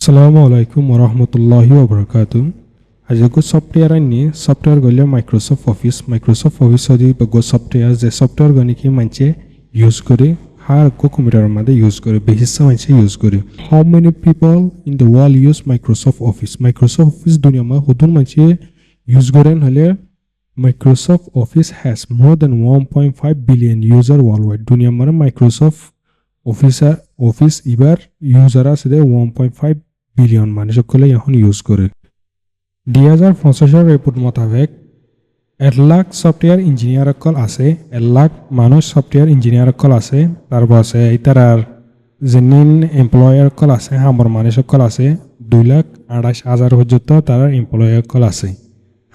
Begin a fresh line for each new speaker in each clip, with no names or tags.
Assalamualaikum warahmatullahi wabarakatuh. Aja ko software ni software gole Microsoft Office. Microsoft Office adi bago software je software gani ki manche use kore har ko computer made use kore behissa manche use kore. How many people in the world use Microsoft Office? Microsoft Office dunia ma hodun manche use koren hale Microsoft Office has more than 1.5 billion user worldwide. Dunia ma Microsoft Office ibar user আছে 1.5 billion মানুষ সকলে এখন use করে 2065 report মোতাবেক 1 lakh software engineer সকল আছে 1 লাখ মানুষ software engineer সকল আছে তারপর আছে ইতারার জেনিন এমপ্লয়ার সকল আছে হামর মানুষ সকল আছে 2,28,000 পর্যন্ত তারা এমপ্লয়ার সকল আছে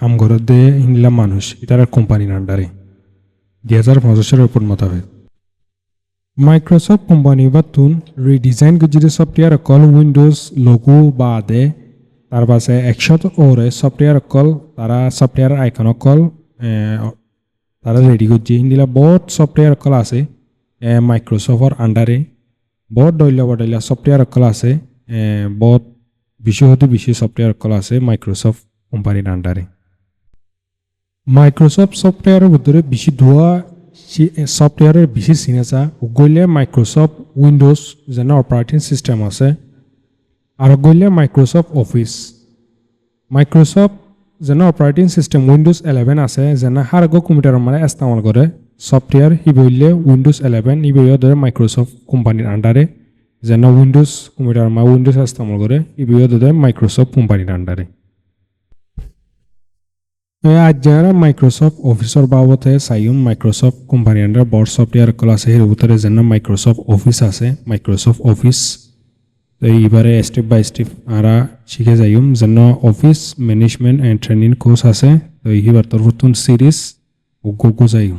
হামগরের দে ইনলা মানুষ ইতারার কোম্পানির আন্ডারে 2065 রিপোর্ট মোতাবেক Microsoft company batun redesign gujire software call Windows logo baade tarbase ekshot ore software call tara software icon call tara ready gujje indila bot software call ase Microsoft or under bot doila software call ase bot bishi software call ase Microsoft company under Microsoft software budure bishi dua software বেশি scene আছে গলে Microsoft Windows যেন operating system আছে আর গলে Microsoft Office Microsoft যেন operating system Windows 11 আছে যেন হার গো computer মানে ইস্তেমাল করে সফটওয়্যার হিবইলে Windows 11 ইবইও ধরে Microsoft কোম্পানির আন্ডারে যেন Windows কম্পিউটার মা Windows ইস্তেমাল করে ইবইও ধরে Microsoft কোম্পানির আন্ডারে আজ যারা Microsoft Office বাবতে সাইয়ুম Microsoft company under বড় সফটওয়্যার ক্লাসে এর ভিতরে যেন Microsoft Office আছে Microsoft Office তো এইবারে স্টেপ বাই স্টেপ আরা শিখে যাইম যেন office management and training course আছে তো এইবার তোর নতুন সিরিজ গো যাইম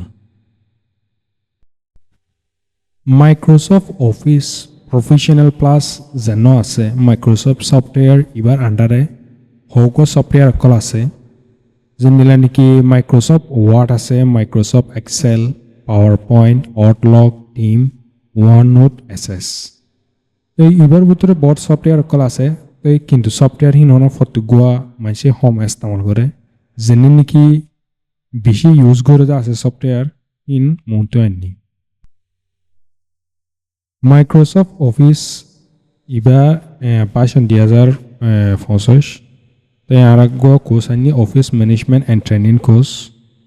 Microsoft Office প্রফেশনাল প্লাস যেন আছে Microsoft সফটওয়্যার এবার আন্ডারে হগো সফটওয়্যার ক্লাস আছে যেনিলা নেকি Microsoft Word আছে Microsoft Excel PowerPoint Outlook Team OneNote SS এই ইবার ভিতরে বড় সফটওয়্যার কল আছে এই কিন্তু সফটওয়্যার হিননা ফটোগুয়া মাইসে হোম ইস্তেমাল করে যেনি নেকি বেশি ইউজ করে আছে সফটওয়্যার ইন মনটো আনি Microsoft Office ইবা ভার্সন 2025 তো আর গো কোর্স আনি office management and training course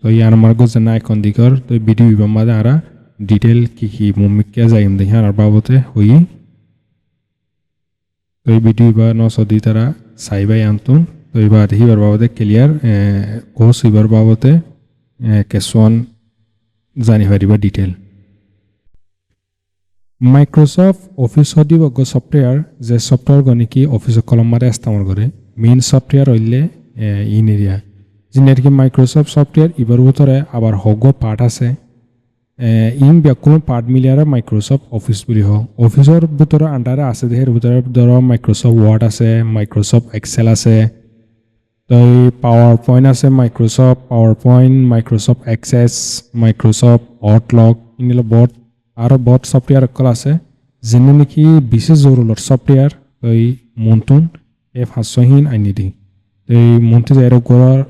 তো ইয়ার মার্গো জানা আইকন দিকর তো ভিডিও বিবামাদে আরা ডিটেল কি মুমিকিয়া যাইম দেখি আর বাবতে হই তো এই ভিডিও বা নসদি তারা সাইবাই আনতুন তো এবার দেখি বার বাবতে ক্লিয়ার কোর্স ইবার বাবতে কেসওয়ান জানি পারিবা ডিটেল Microsoft Office হদি বগো সফটওয়্যার যে সফটওয়্যার গনিকি অফিস কলম মারে ইস্তেমাল করে মেইন সফটওয়্যার হইলে ইন এরিয়া যেনেরকি Microsoft সফটওয়্যার ইবার ভিতরে আবার হগো পার্ট আছে ইন কোনো পার্ট মিলিয়ারে Microsoft Office বুলি হ অফিসর ভিতরে আন্ডারে আছে দেহের ভিতরে ধরো Microsoft Word আছে Microsoft Excel আছে তো PowerPoint আছে PowerPoint Microsoft Access Microsoft Outlook ইনগুলো বট আর বট সফটওয়্যার কল আছে যেনে নাকি বিশেষ জরুরত সফটওয়্যার এই মন্তুন F500 আনি দি এই মন্তে যাইর করার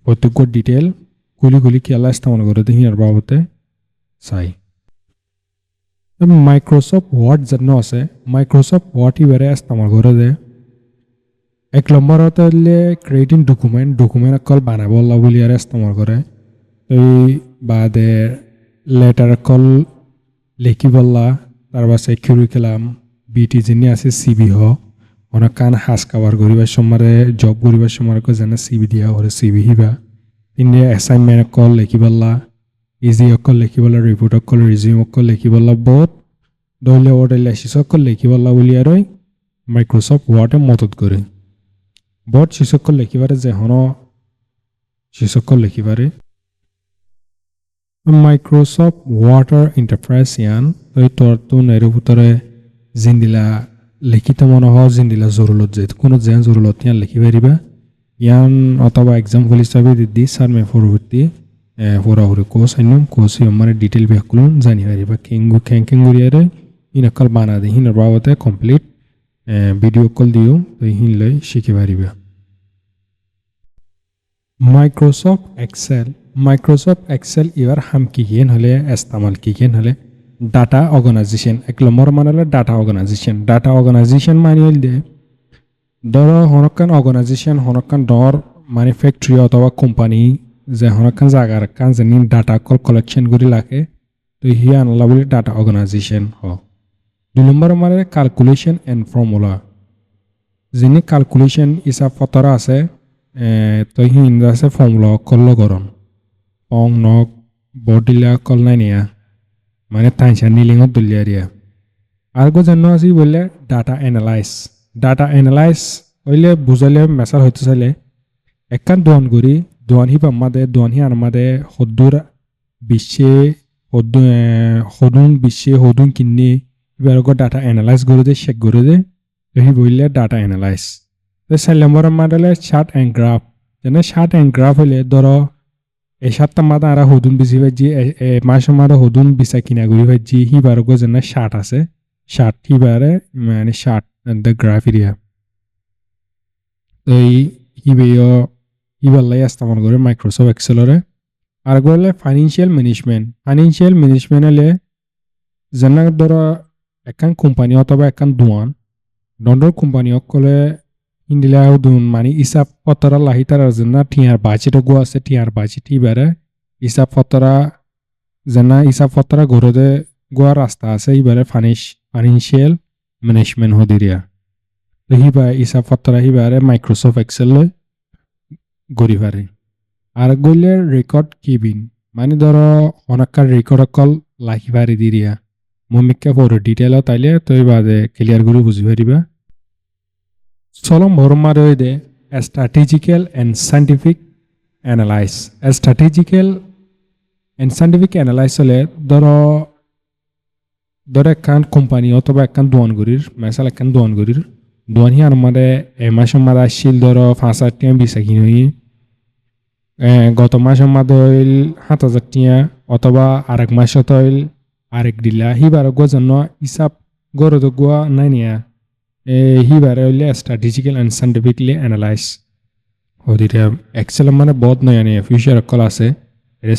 প্রত্যেক ডিটেল গুলি কেলা ইস্তেমাল করে দেখি আর বাবতে চাই Microsoft Word যেন আছে Microsoft Word ইবারে ইস্তেমাল করে দে এক নম্বরতে হলে ক্রিয়েটিং ডকুমেন্ট কল বানাবলা বলি আর ইস্তেমাল করে এই বাদে লেটার কল লেখিবলা তারপরে কিউরিকুলাম বিটি যিনি আছে সিবি হ অনেক কান হাস কাভার করিবার সময় জব করিবার সময় যেনে সিবি দিয়া ওরে সিবি হিবা ইন্ডিয়া অ্যাসাইনমেন্ট কল লেখিবলা ইজি অকল লেখিবলা রিপোর্ট অকল রিজিউম অকল লেখিবলা বহুত দইলে ওরে লেসিস অকল লেখিবলা বলি আর Microsoft Word মদত করে বহুত শিসকল লেখিবারে যে হন শিসকল লেখিবারে Microsoft Word Enterprise ইয়ান এই তোরতুন এর ভিতরে জিন্দিলা লিখিত মনে হয় জিন্দিলা জরুরত যে কোনো যেন জরুরত ইয়ান লিখি পারিবা ইয়ান অথবা এক্সাম্পল হিসাবে দিদি স্যার মে পরবর্তী হোরাহুরি কোর্স আইনুম কোর্স মানে ডিটেল ব্যাকুলন জানি পারিবা কেঙ্গু ক্যাঙ্কিং গরিয়ারে ইনকাল বানা দি হিনার বাবতে কমপ্লিট ভিডিও কল দিও তো হিনলৈ শিকি পারিবা মাইক্রোসফট এক্সেল এবার হাম কিকেন হলে ইস্তেমাল কিকেন হলে ডাটা অর্গানাইজেশন এক নম্বর মানে হলো ডাটা অর্গানাইজেশন মানে হল দে ধর হনকান অর্গানাইজেশন হনকান ডর মানে ফ্যাক্টরি অথবা কোম্পানি যে হনকান জায়গার কান যেনি ডাটা কল কালেকশন করে রাখে তো হি আনলা বলে ডাটা অর্গানাইজেশন হ 2 নম্বর মানে ক্যালকুলেশন এন্ড ফর্মুলা যিনি ক্যালকুলেশন হিসাব পত্র আছে তো হি আছে ফর্মুলা কল করন পং নক বডিলা কল নাই নিয়া মানে তাইছা নিলিংত দুলিয়ারিয়া আর গো জানো আজি বলে ডাটা এনালাইজ হইলে বুঝালে মেসাল হইতে চাইলে একখান দোয়ান হি পাম্মাদে দোয়ান হি আনমাদে হদ্দুর বিশ্বে হদুন কিন্নি এবার ডাটা এনালাইজ করে দে চেক করে দে হি বললে ডাটা এনালাইজ তো 4 নম্বর মাদলে চার্ট এন্ড গ্রাফ যেনে চার্ট এন্ড গ্রাফ হইলে ধরো এই 7টা মাদা আর হদুন বেশি ভাজি মাসে মাদা হদুন বিসা কিনা ঘুরি ভাজি হি বারগো যেনে চার্ট আছে চার্ট হি বারে মানে চার্ট দ্য গ্রাফ এরিয়া তো হি বেয় হি বাল্লাই ইস্তেমাল করে মাইক্রোসফট এক্সেলরে আর গলে ফাইন্যান্সিয়াল ম্যানেজমেন্ট হলে যেনে ধরো একখান কোম্পানি অথবা একখান দোয়ান দণ্ডর কোম্পানি অকলে ইন্ডিলা দুন মানে হিসাব পত্রা লাহি তার জন্য টিয়ার বাজেট গো আছে টিয়ার বাজেট ইবারে হিসাব পত্রা গরদে গোয়া রাস্তা আছে ইবারে ফাইন্যান্সিয়াল ম্যানেজমেন্ট হদিরিয়া তো হিবা হিসাব পত্রা হিবারে মাইক্রোসফট এক্সেল লয় গড়ি পারে আর গইলে রেকর্ড কিবিং মানে ধরো অনেককার রেকর্ড অকল লাহি পারি দিরিয়া মমিকা পরে ডিটেল তাইলে তো বাদে ক্লিয়ার করে বুঝি পারিবা চলম ভরমার দে স্ট্র্যাটেজিক্যাল এন্ড সাইন্টিফিক অ্যানালাইজ হলে ধরো একখান কোম্পানি অথবা একখান দোয়ানগুড়ির মেসাল একখান দোয়ানগুড়ির দোয়ান হি আমাদের এ মাসের মাদা আসছিল ধরো 5,000 টিয়া বিশা কিনি গত মাসের মাদ হইল 7,000 টিয়া অথবা আরেক মাসত হইল আরেক দিলা হিবার জন্য হিসাব গরদ গোয়া নাই নিয়া হিবারে হইলে স্ট্র্যাটেজিক্যাল এন্ড সাইন্টিফিকলি অ্যানালাইজ হদিরে এক্সেল মানে বহুত নয় আনি ফিউচার অকল আছে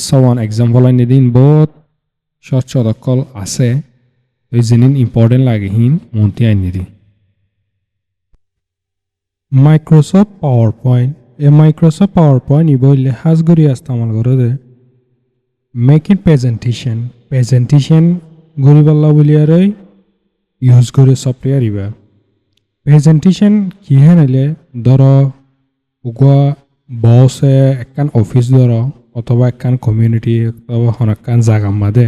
সওয়ান এক্সাম্পল আনি দিন বহুত শর্ট অকল আছে ওই জিনিস ইম্পর্টেন্ট লাগে হিন মন্তি আনি দি মাইক্রোসফট পাওয়ার পয়েন্ট ইবইলে হাজগুড়ি ইস্তেমাল করে দে মেকিং প্রেজেন্টেশন গরিবাল্লা বলিয়ারে ইউজ করে সফটওয়্যার ইবা প্রেজেন্টেশন কি হেনাইলে ধরো উগা বসে একখান অফিস ধরো অথবা একখান কমিউনিটি অথবা হনকান জাগার মাদে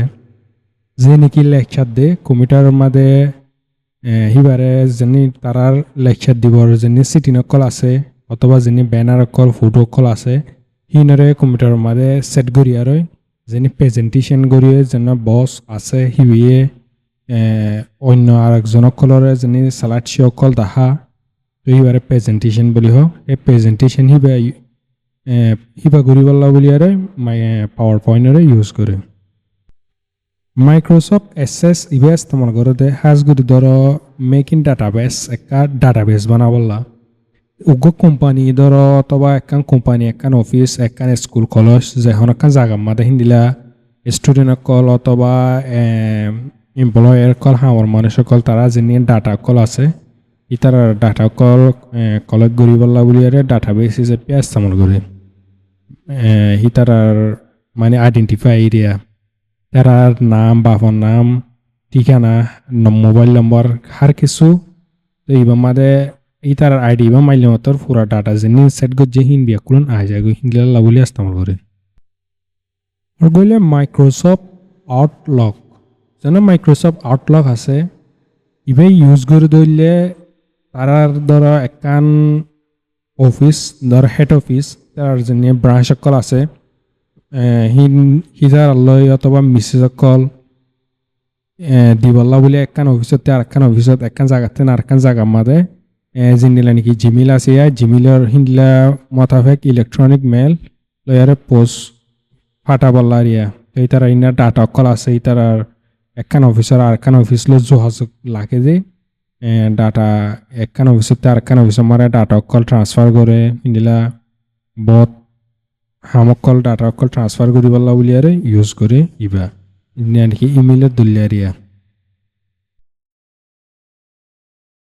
যে নাকি লেকচার দে কমিটার মাদে হিবারে যেনি তারার লেকচার দিবর যেনি সিটিন অকল আছে অথবা যেনি ব্যানার অকল ফটো অকল আছে হিনারে কমিটার মাদে সেট করিয়ারে যেনি প্রেজেন্টেশন করিয়ে যেন বস আছে হিবিয়ে অন্য আর একজন অকলরে যেনি স্লাইড শো অকল দেখা তো হিবারে প্রেজেন্টেশন বলি হোক এই প্রেজেন্টেশন হিবা করিবাল্লা বলিয়ারে পাওয়ার পয়েন্টরে ইউজ করে মাইক্রোসফট এসএস ইবা ইস্তেমাল করে দে হাজগুড়ি ধরো মেকিং ডাটাবেস বানাবল্লা উগ্র কোম্পানি ধরো অথবা একখান কোম্পানি একখান অফিস একখান স্কুল কলেজ যেখন একখান জাগার মাদে হিন্দিলা স্টুডেন্ট অকল অথবা এমপ্লয়ার কল হাওয়ার মানুষ সকল তারা যিনি ডাটা কল আছে ইতার ডাটা কল কলেক্ট করিবল্লা বলিয়ারে ডাটাবেস হিসেবে ইস্তেমাল করে ইতার মানে আইডেন্টিফাই এরিয়া তারার নাম বাবার নাম ঠিকানা মোবাইল নম্বর হার কিছু তো ইবা মাদে ইতার আইডি বা মাইল মতর পুরা ডাটা যিনি সেট গজ্জে হিন বিয়া কুলন আয় যায় হিন্দিলা বলে ইস্তেমাল করে আর গইলে মাইক্রোসফট আউটলুক যেন মাইক্রোসফট আউটলুক আছে ইবাই ইউজ করে ধরলে তারার ধরো একখান অফিস ধর হেড অফিস তার যিনি ব্রাঞ্চ সকল আছে হিজার আল্লয় অথবা মিসেজ কল দিবল্লা বলে একখান অফিসত আরেকখান অফিসত একখান জায়গাতে আরেকখান জায়গার মাদে জিনিলা নাকি জিমেল আছে জিমেলের হিন্দিলা মোতাবেক ইলেকট্রনিক মেল লয়ারে পোস্ট ফাটাবল্লা রিয়া এই তারা ইনার ডাটা কল আছে এই তারা একখান অফিসার আরেকখান অফিস লো যোগাযোগ লাগে যে ডাটা একখান অফিসতে আরেকখান অফিসে মারে ডাটা অকল ট্রান্সফার করে ইন্দিলা বহুত হামকল ডাটা অকল ট্রান্সফার করি বললা বলিয়ারে ইউজ করে ইবা নাকি ইমেইলত দলিয়ারিয়া